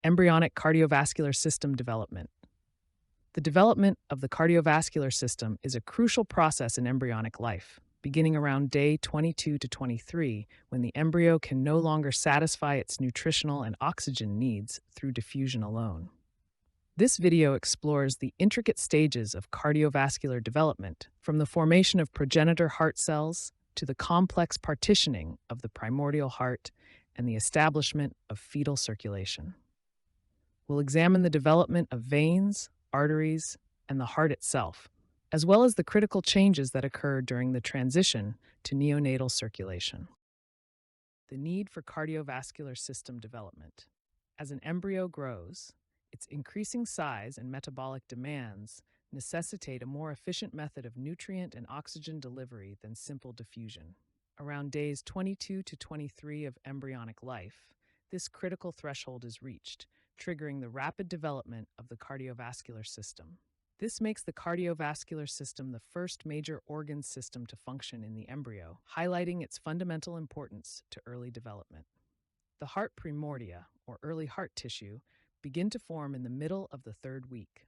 Embryonic cardiovascular system development. The development of the cardiovascular system is a crucial process in embryonic life, beginning around day 22 to 23, when the embryo can no longer satisfy its nutritional and oxygen needs through diffusion alone. This video explores the intricate stages of cardiovascular development, from the formation of progenitor heart cells to the complex partitioning of the primordial heart and the establishment of fetal circulation. We'll examine the development of veins, arteries, and the heart itself, as well as the critical changes that occur during the transition to neonatal circulation. The need for cardiovascular system development. As an embryo grows, its increasing size and metabolic demands necessitate a more efficient method of nutrient and oxygen delivery than simple diffusion. Around days 22 to 23 of embryonic life, this critical threshold is reached, triggering the rapid development of the cardiovascular system. This makes the cardiovascular system the first major organ system to function in the embryo, highlighting its fundamental importance to early development. The heart primordia, or early heart tissue, begin to form in the middle of the third week.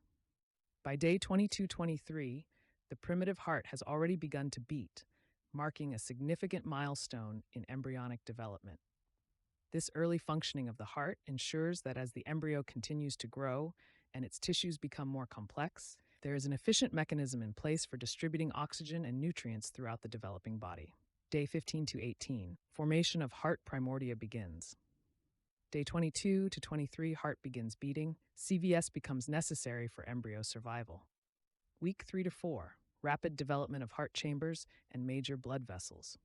By day 22-23, the primitive heart has already begun to beat, marking a significant milestone in embryonic development. This early functioning of the heart ensures that as the embryo continues to grow and its tissues become more complex, there is an efficient mechanism in place for distributing oxygen and nutrients throughout the developing body. Day 15 to 18, formation of heart primordia begins. Day 22 to 23, heart begins beating. CVS becomes necessary for embryo survival. Week 3 to 4, rapid development of heart chambers and major blood vessels.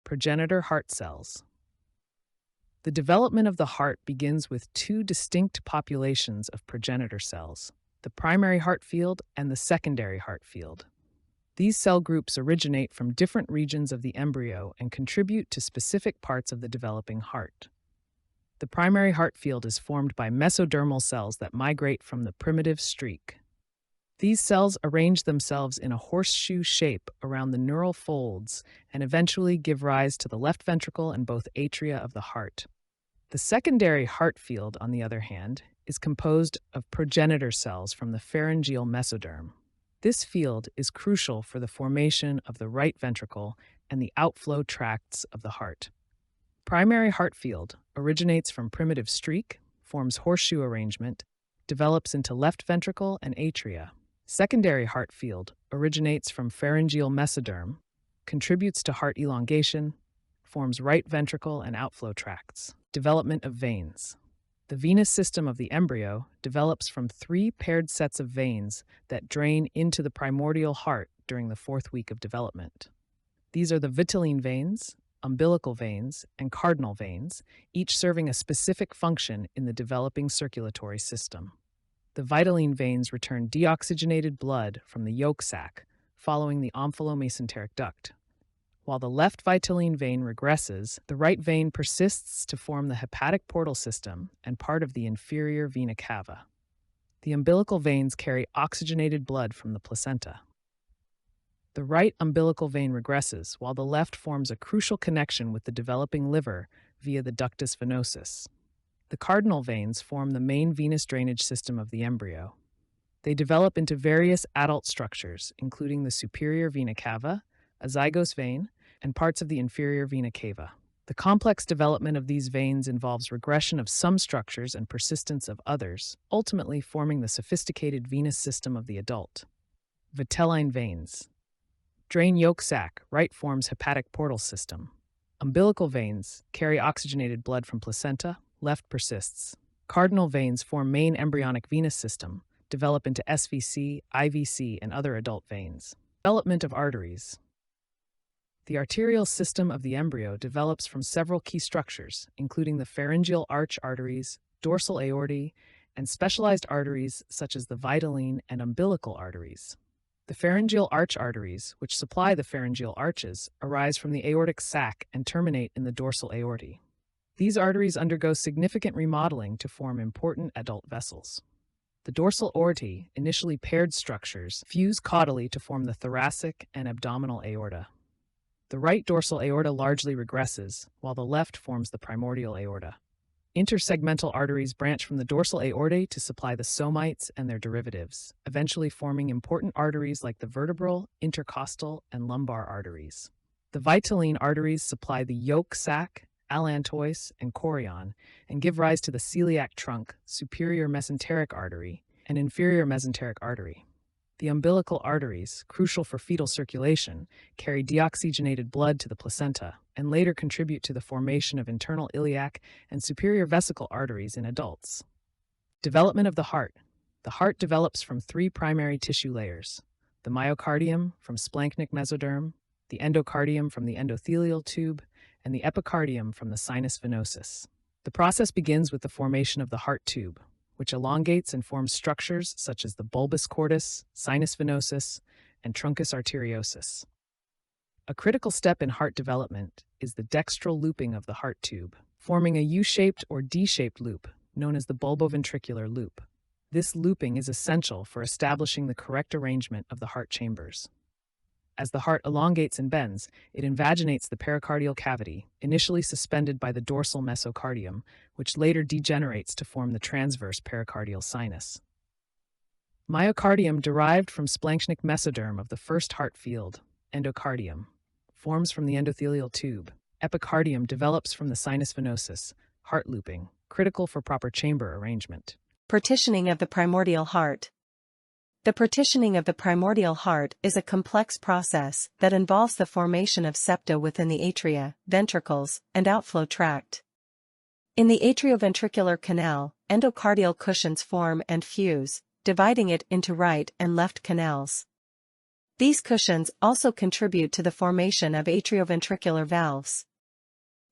Progenitor heart cells. The development of the heart begins with two distinct populations of progenitor cells, the primary heart field and the secondary heart field. These cell groups originate from different regions of the embryo and contribute to specific parts of the developing heart. The primary heart field is formed by mesodermal cells that migrate from the primitive streak. These cells arrange themselves in a horseshoe shape around the neural folds and eventually give rise to the left ventricle and both atria of the heart. The secondary heart field, on the other hand, is composed of progenitor cells from the pharyngeal mesoderm. This field is crucial for the formation of the right ventricle and the outflow tracts of the heart. Primary heart field originates from primitive streak, forms horseshoe arrangement, develops into left ventricle and atria. Secondary heart field originates from pharyngeal mesoderm, contributes to heart elongation, forms right ventricle and outflow tracts. Development of veins. The venous system of the embryo develops from three paired sets of veins that drain into the primordial heart during the fourth week of development. These are the vitelline veins, umbilical veins, and cardinal veins, each serving a specific function in the developing circulatory system. The vitelline veins return deoxygenated blood from the yolk sac, following the omphallomesenteric duct. While the left vitelline vein regresses, the right vein persists to form the hepatic portal system and part of the inferior vena cava. The umbilical veins carry oxygenated blood from the placenta. The right umbilical vein regresses, while the left forms a crucial connection with the developing liver via the ductus venosus. The cardinal veins form the main venous drainage system of the embryo. They develop into various adult structures, including the superior vena cava, a zygos vein, and parts of the inferior vena cava. The complex development of these veins involves regression of some structures and persistence of others, ultimately forming the sophisticated venous system of the adult. Vitelline veins. Drain yolk sac, right forms hepatic portal system. Umbilical veins carry oxygenated blood from placenta, left persists. Cardinal veins form main embryonic venous system, develop into SVC, IVC, and other adult veins. Development of arteries. The arterial system of the embryo develops from several key structures, including the pharyngeal arch arteries, dorsal aortae, and specialized arteries such as the vitelline and umbilical arteries. The pharyngeal arch arteries, which supply the pharyngeal arches, arise from the aortic sac and terminate in the dorsal aortae. These arteries undergo significant remodeling to form important adult vessels. The dorsal aortae, initially paired structures, fuse caudally to form the thoracic and abdominal aorta. The right dorsal aorta largely regresses, while the left forms the primordial aorta. Intersegmental arteries branch from the dorsal aorta to supply the somites and their derivatives, eventually forming important arteries like the vertebral, intercostal, and lumbar arteries. The vitelline arteries supply the yolk sac, allantois, and chorion, and give rise to the celiac trunk, superior mesenteric artery, and inferior mesenteric artery. The umbilical arteries, crucial for fetal circulation, carry deoxygenated blood to the placenta and later contribute to the formation of internal iliac and superior vesical arteries in adults. Development of the heart. The heart develops from three primary tissue layers: the myocardium from splanchnic mesoderm, the endocardium from the endothelial tube, and the epicardium from the sinus venosus. The process begins with the formation of the heart tube, which elongates and forms structures such as the bulbus cordus, sinus venosus, and truncus arteriosus. A critical step in heart development is the dextral looping of the heart tube, forming a U-shaped or D-shaped loop, known as the bulboventricular loop. This looping is essential for establishing the correct arrangement of the heart chambers. As the heart elongates and bends, it invaginates the pericardial cavity, initially suspended by the dorsal mesocardium, which later degenerates to form the transverse pericardial sinus. Myocardium derived from splanchnic mesoderm of the first heart field, endocardium, forms from the endothelial tube. Epicardium develops from the sinus venosus, heart looping, critical for proper chamber arrangement. Partitioning of the primordial heart. The partitioning of the primordial heart is a complex process that involves the formation of septa within the atria, ventricles, and outflow tract. In the atrioventricular canal, endocardial cushions form and fuse, dividing it into right and left canals. These cushions also contribute to the formation of atrioventricular valves.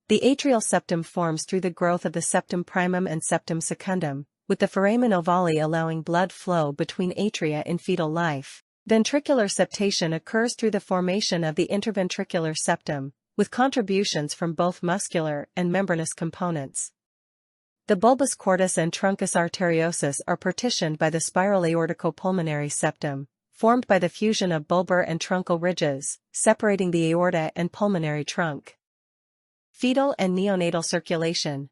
The atrial septum forms through the growth of the septum primum and septum secundum, with the foramen ovale allowing blood flow between atria in fetal life. Ventricular septation occurs through the formation of the interventricular septum, with contributions from both muscular and membranous components. The bulbus cordus and truncus arteriosus are partitioned by the spiral aortico-pulmonary septum, formed by the fusion of bulbar and truncal ridges, separating the aorta and pulmonary trunk. Fetal and neonatal circulation.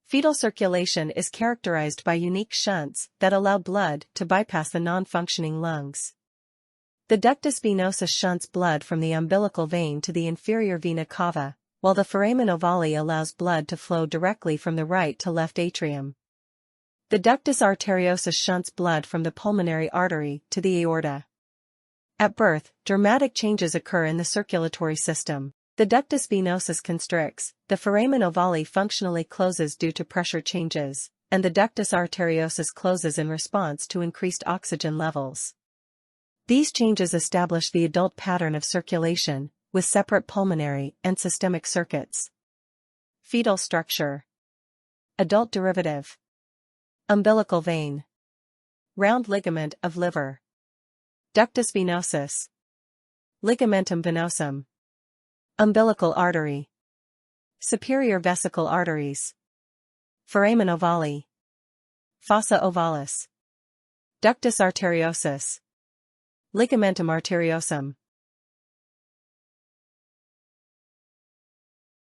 Fetal circulation is characterized by unique shunts that allow blood to bypass the non-functioning lungs. The ductus venosus shunts blood from the umbilical vein to the inferior vena cava, while the foramen ovale allows blood to flow directly from the right to left atrium. The ductus arteriosus shunts blood from the pulmonary artery to the aorta. At birth, dramatic changes occur in the circulatory system. The ductus venosus constricts, the foramen ovale functionally closes due to pressure changes, and the ductus arteriosus closes in response to increased oxygen levels. These changes establish the adult pattern of circulation, with separate pulmonary and systemic circuits. Fetal structure. Adult derivative. Umbilical vein. Round ligament of liver. Ductus venosus. Ligamentum venosum. Umbilical artery. Superior vesical arteries. Foramen ovale. Fossa ovalis. Ductus arteriosus. Ligamentum arteriosum.